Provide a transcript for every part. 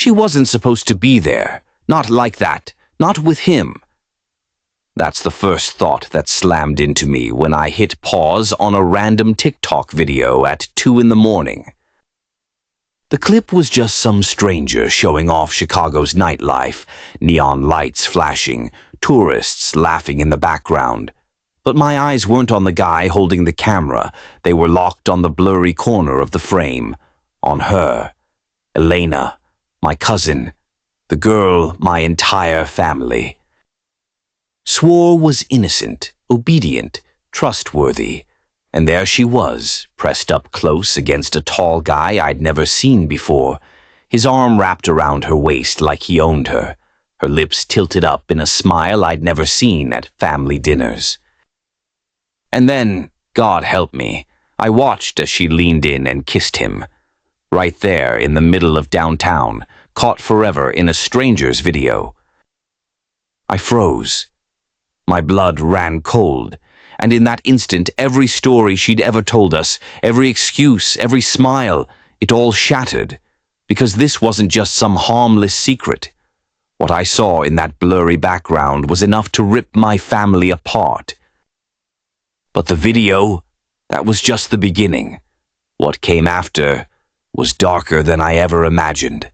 She wasn't supposed to be there. Not like that. Not with him. That's the first thought that slammed into me when I hit pause on a random TikTok video at 2 in the morning. The clip was just some stranger showing off Chicago's nightlife, neon lights flashing, tourists laughing in the background. But my eyes weren't on the guy holding the camera. They were locked on the blurry corner of the frame. On her. Elena, my cousin, the girl my entire family. Swore was innocent, obedient, trustworthy. And there she was, pressed up close against a tall guy I'd never seen before, his arm wrapped around her waist like he owned her, her lips tilted up in a smile I'd never seen at family dinners. And then, God help me, I watched as she leaned in and kissed him. Right there in the middle of downtown, caught forever in a stranger's video. I froze. My blood ran cold, and in that instant every story she'd ever told us, every excuse, every smile, it all shattered, because this wasn't just some harmless secret. What I saw in that blurry background was enough to rip my family apart. But the video, that was just the beginning. What came after was darker than I ever imagined.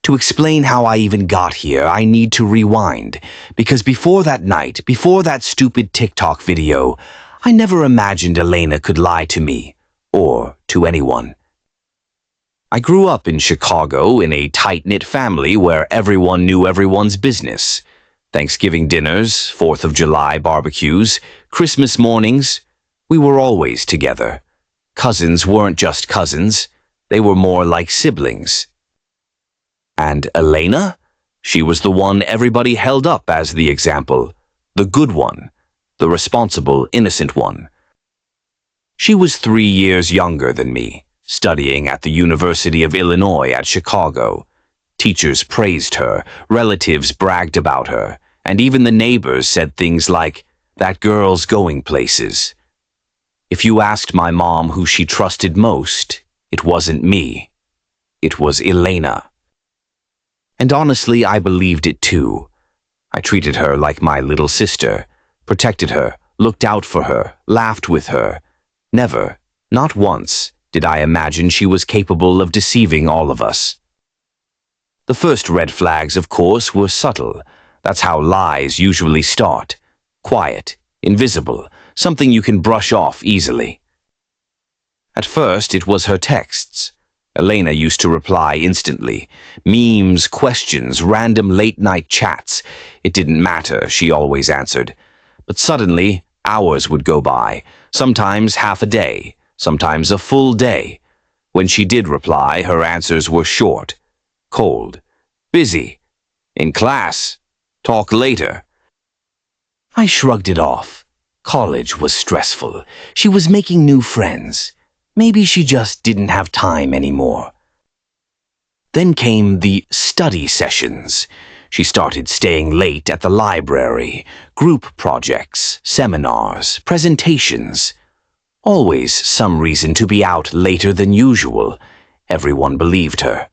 To explain how I even got here, I need to rewind, because before that night, before that stupid TikTok video, I never imagined Elena could lie to me, or to anyone. I grew up in Chicago in a tight-knit family where everyone knew everyone's business. Thanksgiving dinners, 4th of July barbecues, Christmas mornings, we were always together. Cousins weren't just cousins, they were more like siblings. And Elena? She was the one everybody held up as the example, the good one, the responsible, innocent one. She was 3 years younger than me, studying at the University of Illinois at Chicago. Teachers praised her, relatives bragged about her, and even the neighbors said things like, "That girl's going places." If you asked my mom who she trusted most, it wasn't me. It was Elena. And honestly, I believed it too. I treated her like my little sister, protected her, looked out for her, laughed with her. Never, not once, did I imagine she was capable of deceiving all of us. The first red flags, of course, were subtle. That's how lies usually start. Quiet, invisible, something you can brush off easily. At first, it was her texts. Elena used to reply instantly. Memes, questions, random late-night chats. It didn't matter, she always answered. But suddenly, hours would go by, sometimes half a day, sometimes a full day. When she did reply, her answers were short, cold, busy, in class, talk later. I shrugged it off. College was stressful. She was making new friends. Maybe she just didn't have time anymore. Then came the study sessions. She started staying late at the library, group projects, seminars, presentations. Always some reason to be out later than usual. Everyone believed her.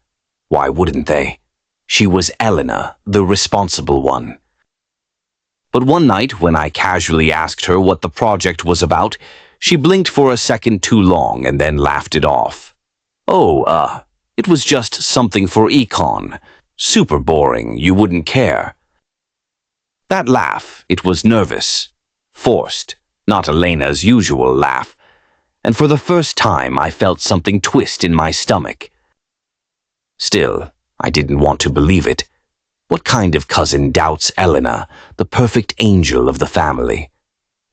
Why wouldn't they? She was Elena, the responsible one. But one night, when I casually asked her what the project was about, she blinked for a second too long and then laughed it off. It was just something for econ. Super boring, you wouldn't care. That laugh, it was nervous, forced, not Elena's usual laugh. And for the first time, I felt something twist in my stomach. Still, I didn't want to believe it. What kind of cousin doubts Elena, the perfect angel of the family?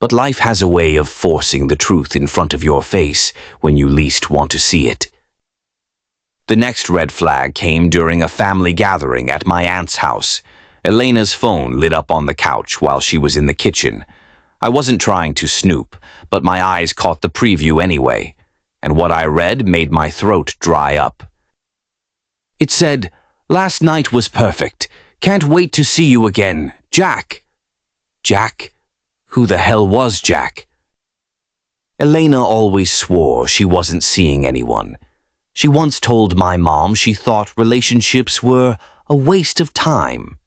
But life has a way of forcing the truth in front of your face when you least want to see it. The next red flag came during a family gathering at my aunt's house. Elena's phone lit up on the couch while she was in the kitchen. I wasn't trying to snoop, but my eyes caught the preview anyway, and what I read made my throat dry up. It said, "Last night was perfect. Can't wait to see you again, Jack." Jack? Who the hell was Jack? Elena always swore she wasn't seeing anyone. She once told my mom she thought relationships were a waste of time.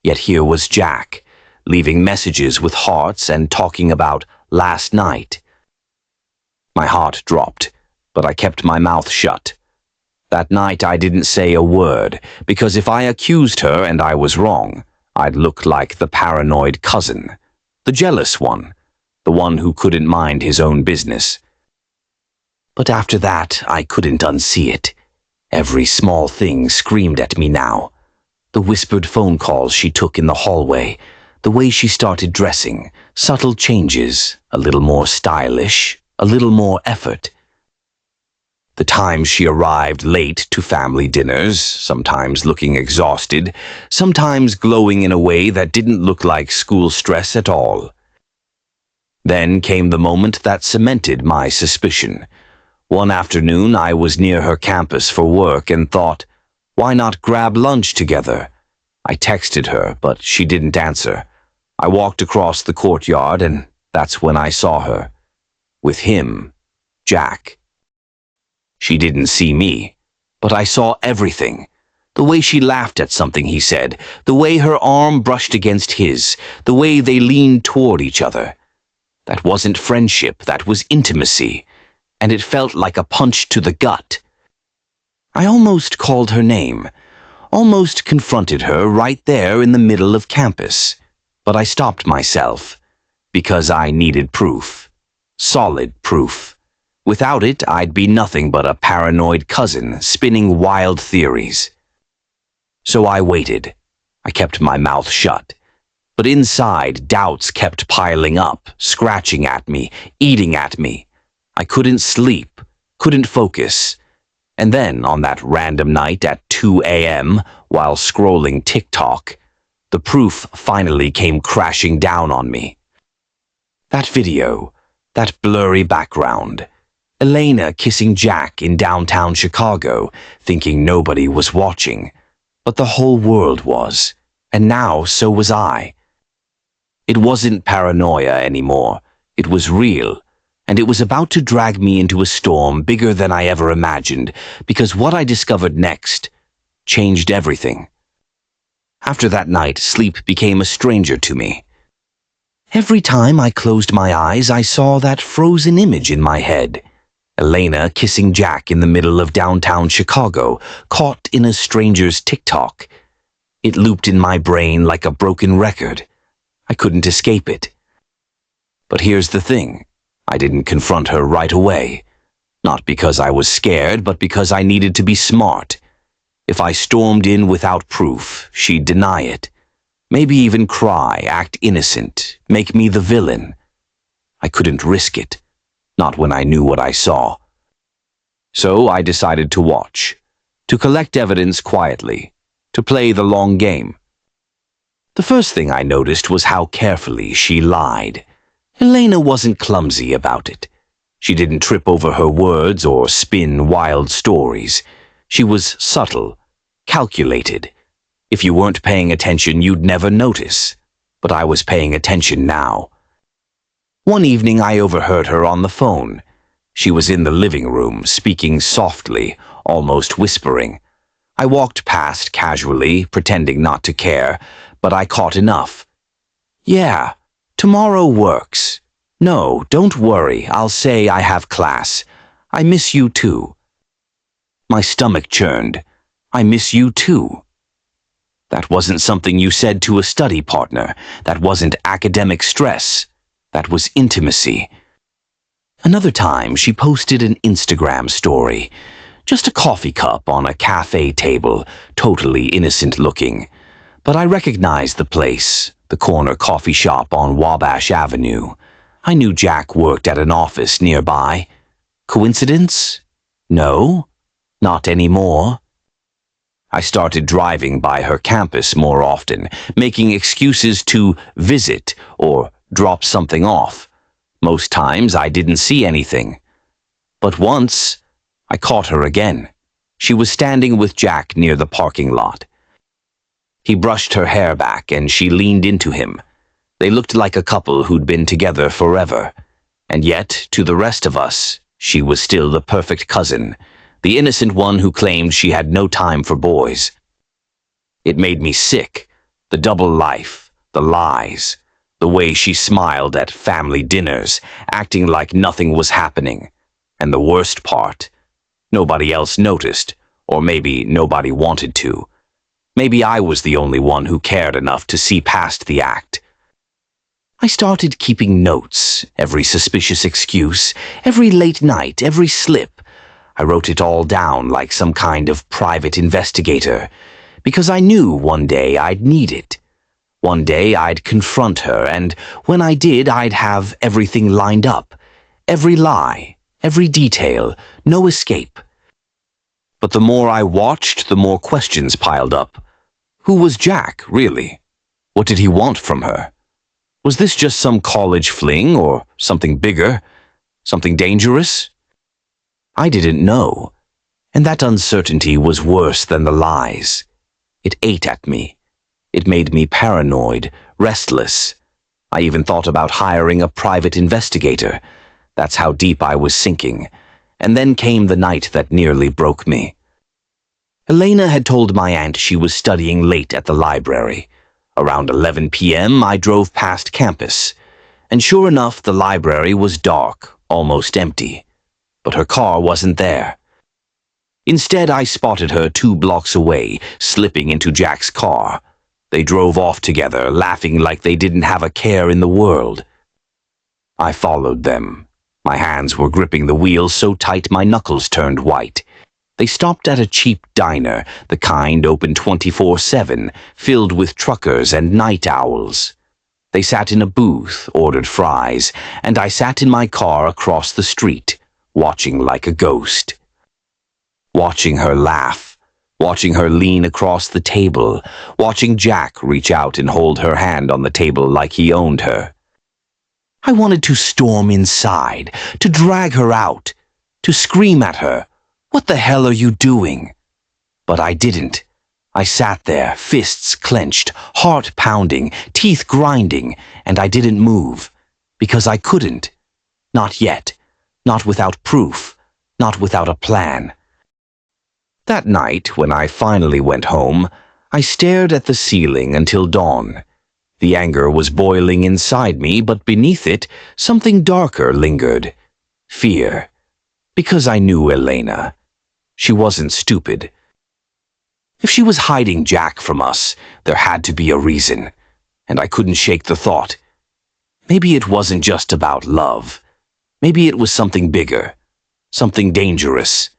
Yet here was Jack, leaving messages with hearts and talking about last night. My heart dropped, but I kept my mouth shut. That night I didn't say a word, because if I accused her and I was wrong, I'd look like the paranoid cousin, the jealous one, the one who couldn't mind his own business. But after that, I couldn't unsee it. Every small thing screamed at me now. The whispered phone calls she took in the hallway, the way she started dressing, subtle changes, a little more stylish, a little more effort. The times she arrived late to family dinners, sometimes looking exhausted, sometimes glowing in a way that didn't look like school stress at all. Then came the moment that cemented my suspicion. One afternoon I was near her campus for work and thought, why not grab lunch together? I texted her, but she didn't answer. I walked across the courtyard and that's when I saw her. With him, Jack. She didn't see me, but I saw everything. The way she laughed at something he said, the way her arm brushed against his, the way they leaned toward each other. That wasn't friendship, that was intimacy, and it felt like a punch to the gut. I almost called her name, almost confronted her right there in the middle of campus, but I stopped myself, because I needed proof, solid proof. Without it, I'd be nothing but a paranoid cousin spinning wild theories. So I waited. I kept my mouth shut. But inside, doubts kept piling up, scratching at me, eating at me. I couldn't sleep, couldn't focus. And then, on that random night at 2 a.m., while scrolling TikTok, the proof finally came crashing down on me. That video, that blurry background, Elena kissing Jack in downtown Chicago, thinking nobody was watching. But the whole world was, and now so was I. It wasn't paranoia anymore. It was real, and it was about to drag me into a storm bigger than I ever imagined, because what I discovered next changed everything. After that night, sleep became a stranger to me. Every time I closed my eyes, I saw that frozen image in my head. Elena kissing Jack in the middle of downtown Chicago, caught in a stranger's TikTok. It looped in my brain like a broken record. I couldn't escape it. But here's the thing. I didn't confront her right away. Not because I was scared, but because I needed to be smart. If I stormed in without proof, she'd deny it. Maybe even cry, act innocent, make me the villain. I couldn't risk it. Not when I knew what I saw. So I decided to watch, to collect evidence quietly, to play the long game. The first thing I noticed was how carefully she lied. Elena wasn't clumsy about it. She didn't trip over her words or spin wild stories. She was subtle, calculated. If you weren't paying attention, you'd never notice. But I was paying attention now. One evening I overheard her on the phone. She was in the living room, speaking softly, almost whispering. I walked past casually, pretending not to care, but I caught enough. Yeah, tomorrow works. No, don't worry, I'll say I have class. I miss you too. My stomach churned. I miss you too. That wasn't something you said to a study partner. That wasn't academic stress. That was intimacy. Another time, she posted an Instagram story. Just a coffee cup on a cafe table, totally innocent looking. But I recognized the place, the corner coffee shop on Wabash Avenue. I knew Jack worked at an office nearby. Coincidence? No, not anymore. I started driving by her campus more often, making excuses to visit or drop something off. Most times I didn't see anything. But once, I caught her again. She was standing with Jack near the parking lot. He brushed her hair back and she leaned into him. They looked like a couple who'd been together forever. And yet, to the rest of us, she was still the perfect cousin, the innocent one who claimed she had no time for boys. It made me sick, the double life, the lies, the way she smiled at family dinners, acting like nothing was happening. And the worst part, nobody else noticed, or maybe nobody wanted to. Maybe I was the only one who cared enough to see past the act. I started keeping notes, every suspicious excuse, every late night, every slip. I wrote it all down like some kind of private investigator, because I knew one day I'd need it. One day I'd confront her, and when I did, I'd have everything lined up. Every lie, every detail, no escape. But the more I watched, the more questions piled up. Who was Jack, really? What did he want from her? Was this just some college fling, or something bigger? Something dangerous? I didn't know, and that uncertainty was worse than the lies. It ate at me. It made me paranoid, restless. I even thought about hiring a private investigator. That's how deep I was sinking. And then came the night that nearly broke me. Elena had told my aunt she was studying late at the library. Around 11 p.m., I drove past campus. And sure enough, the library was dark, almost empty. But her car wasn't there. Instead, I spotted her 2 blocks away, slipping into Jack's car. They drove off together, laughing like they didn't have a care in the world. I followed them. My hands were gripping the wheel so tight my knuckles turned white. They stopped at a cheap diner, the kind open 24/7, filled with truckers and night owls. They sat in a booth, ordered fries, and I sat in my car across the street, watching like a ghost. Watching her laugh, watching her lean across the table, watching Jack reach out and hold her hand on the table like he owned her. I wanted to storm inside, to drag her out, to scream at her, "What the hell are you doing?" But I didn't. I sat there, fists clenched, heart pounding, teeth grinding, and I didn't move, because I couldn't. Not yet. Not without proof. Not without a plan. That night, when I finally went home, I stared at the ceiling until dawn. The anger was boiling inside me, but beneath it, something darker lingered. Fear. Because I knew Elena. She wasn't stupid. If she was hiding Jack from us, there had to be a reason, and I couldn't shake the thought. Maybe it wasn't just about love. Maybe it was something bigger, something dangerous.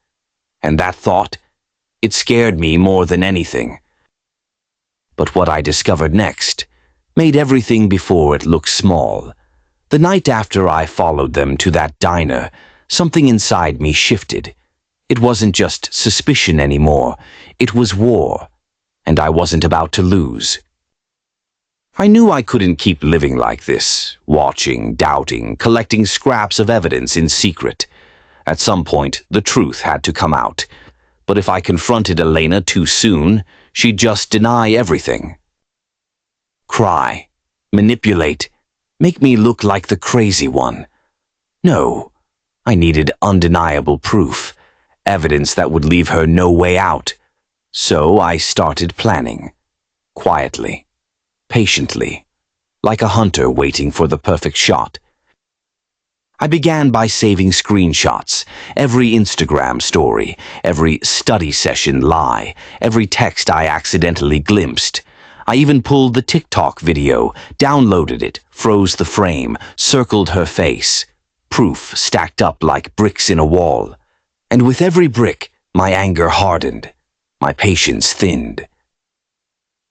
And that thought, it scared me more than anything. But what I discovered next made everything before it look small. The night after I followed them to that diner, something inside me shifted. It wasn't just suspicion anymore. It was war, and I wasn't about to lose. I knew I couldn't keep living like this, watching, doubting, collecting scraps of evidence in secret. At some point, the truth had to come out. But if I confronted Elena too soon, she'd just deny everything. Cry, manipulate, make me look like the crazy one. No, I needed undeniable proof, evidence that would leave her no way out. So I started planning, quietly, patiently, like a hunter waiting for the perfect shot. I began by saving screenshots, every Instagram story, every study session lie, every text I accidentally glimpsed. I even pulled the TikTok video, downloaded it, froze the frame, circled her face. Proof stacked up like bricks in a wall. And with every brick, my anger hardened, my patience thinned.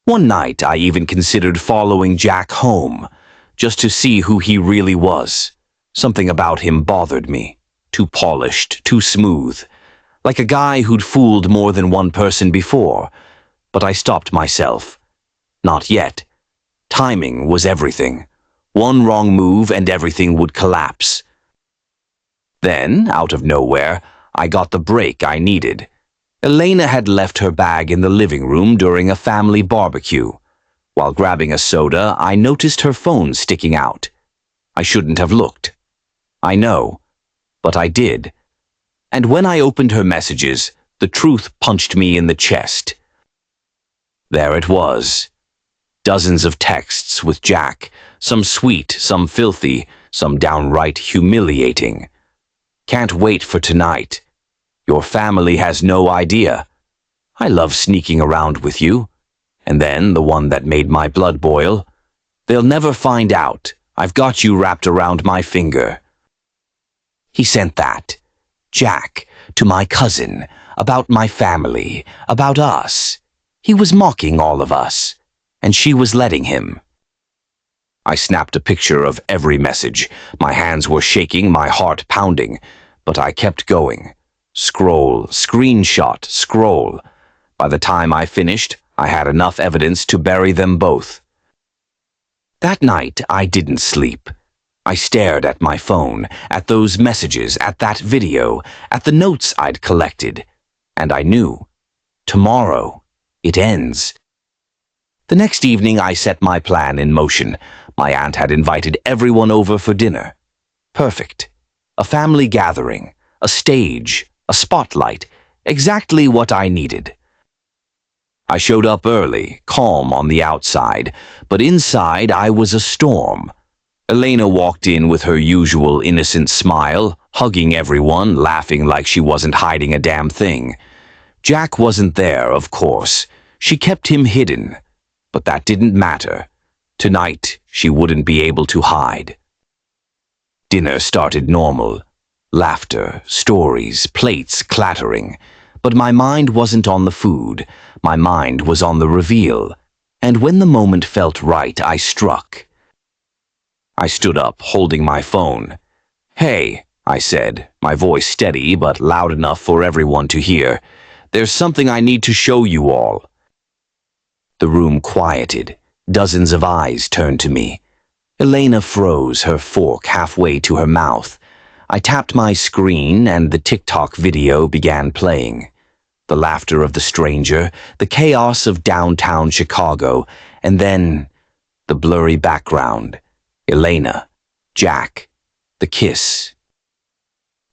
One night, I even considered following Jack home, just to see who he really was. Something about him bothered me. Too polished, too smooth. Like a guy who'd fooled more than one person before. But I stopped myself. Not yet. Timing was everything. One wrong move and everything would collapse. Then, out of nowhere, I got the break I needed. Elena had left her bag in the living room during a family barbecue. While grabbing a soda, I noticed her phone sticking out. I shouldn't have looked. I know, but I did. And when I opened her messages, the truth punched me in the chest. There it was. Dozens of texts with Jack, some sweet, some filthy, some downright humiliating. Can't wait for tonight. Your family has no idea. I love sneaking around with you. And then the one that made my blood boil. They'll never find out. I've got you wrapped around my finger. He sent that. Jack, to my cousin, about my family, about us. He was mocking all of us, and she was letting him. I snapped a picture of every message. My hands were shaking, my heart pounding, but I kept going. Scroll, screenshot, scroll. By the time I finished, I had enough evidence to bury them both. That night, I didn't sleep. I stared at my phone, at those messages, at that video, at the notes I'd collected, and I knew. Tomorrow, it ends. The next evening, I set my plan in motion. My aunt had invited everyone over for dinner. Perfect. A family gathering, a stage, a spotlight, exactly what I needed. I showed up early, calm on the outside, but inside I was a storm. Elena walked in with her usual innocent smile, hugging everyone, laughing like she wasn't hiding a damn thing. Jack wasn't there, of course. She kept him hidden. But that didn't matter. Tonight, she wouldn't be able to hide. Dinner started normal. Laughter, stories, plates clattering. But my mind wasn't on the food. My mind was on the reveal. And when the moment felt right, I struck. I stood up, holding my phone. "Hey," I said, my voice steady but loud enough for everyone to hear. "There's something I need to show you all." The room quieted. Dozens of eyes turned to me. Elena froze, her fork halfway to her mouth. I tapped my screen and the TikTok video began playing. The laughter of the stranger, the chaos of downtown Chicago, and then the blurry background. Elena, Jack, the kiss.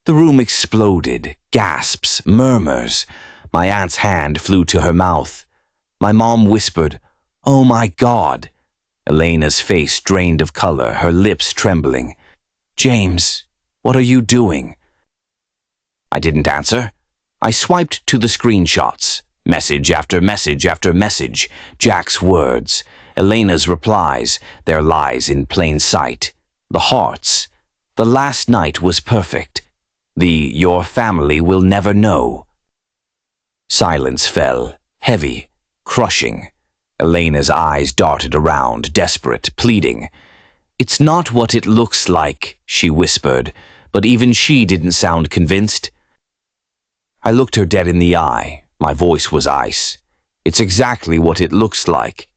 The room exploded, gasps, murmurs. My aunt's hand flew to her mouth. My mom whispered, "Oh my God." Elena's face drained of color, her lips trembling. "James, what are you doing?" I didn't answer. I swiped to the screenshots. Message after message after message. Jack's words. Elena's replies. Their lies in plain sight. The hearts. The last night was perfect. Your family will never know. Silence fell. Heavy. Crushing. Elena's eyes darted around, desperate, pleading. "It's not what it looks like," she whispered, but even she didn't sound convinced. I looked her dead in the eye. My voice was ice. "It's exactly what it looks like."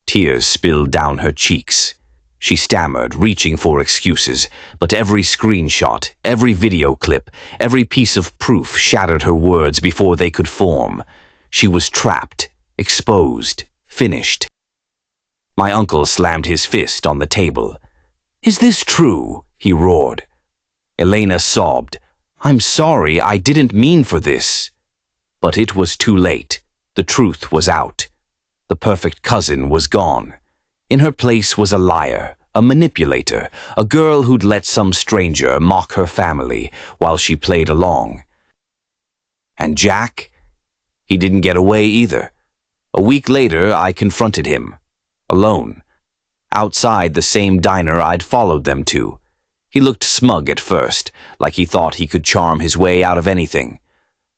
Tears spilled down her cheeks. She stammered, reaching for excuses, but every screenshot, every video clip, every piece of proof shattered her words before they could form. She was trapped, exposed, finished. My uncle slammed his fist on the table. "Is this true?" he roared. Elena sobbed. "I'm sorry, I didn't mean for this." But it was too late. The truth was out. The perfect cousin was gone. In her place was a liar, a manipulator, a girl who'd let some stranger mock her family while she played along. And Jack? He didn't get away either. A week later, I confronted him. Alone. Outside the same diner I'd followed them to. He looked smug at first, like he thought he could charm his way out of anything.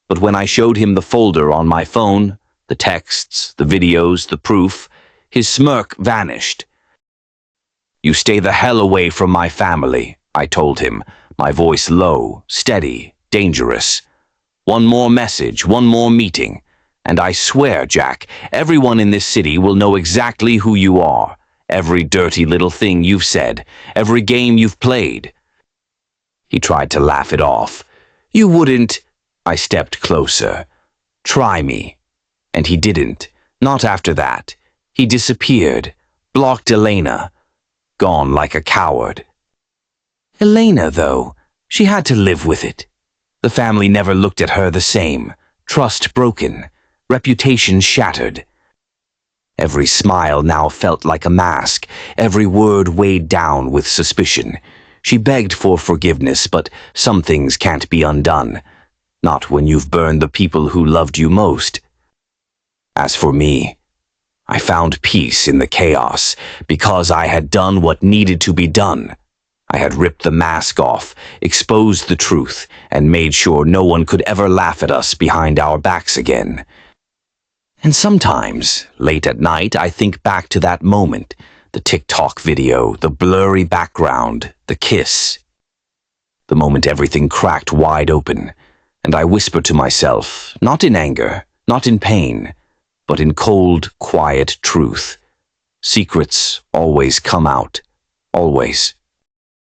But when I showed him the folder on my phone, the texts, the videos, the proof, his smirk vanished. "You stay the hell away from my family," I told him, my voice low, steady, dangerous. "One more message, one more meeting, and I swear, Jack, everyone in this city will know exactly who you are. Every dirty little thing you've said, every game you've played." He tried to laugh it off. "You wouldn't." I stepped closer. "Try me." And he didn't. Not after that. He disappeared. Blocked Elena. Gone like a coward. Elena, though, she had to live with it. The family never looked at her the same. Trust broken, reputation shattered. Every smile now felt like a mask, every word weighed down with suspicion. She begged for forgiveness, but some things can't be undone. Not when you've burned the people who loved you most. As for me, I found peace in the chaos because I had done what needed to be done. I had ripped the mask off, exposed the truth, and made sure no one could ever laugh at us behind our backs again. And sometimes, late at night, I think back to that moment, the TikTok video, the blurry background, the kiss. The moment everything cracked wide open, and I whisper to myself, not in anger, not in pain, but in cold, quiet truth. Secrets always come out. Always.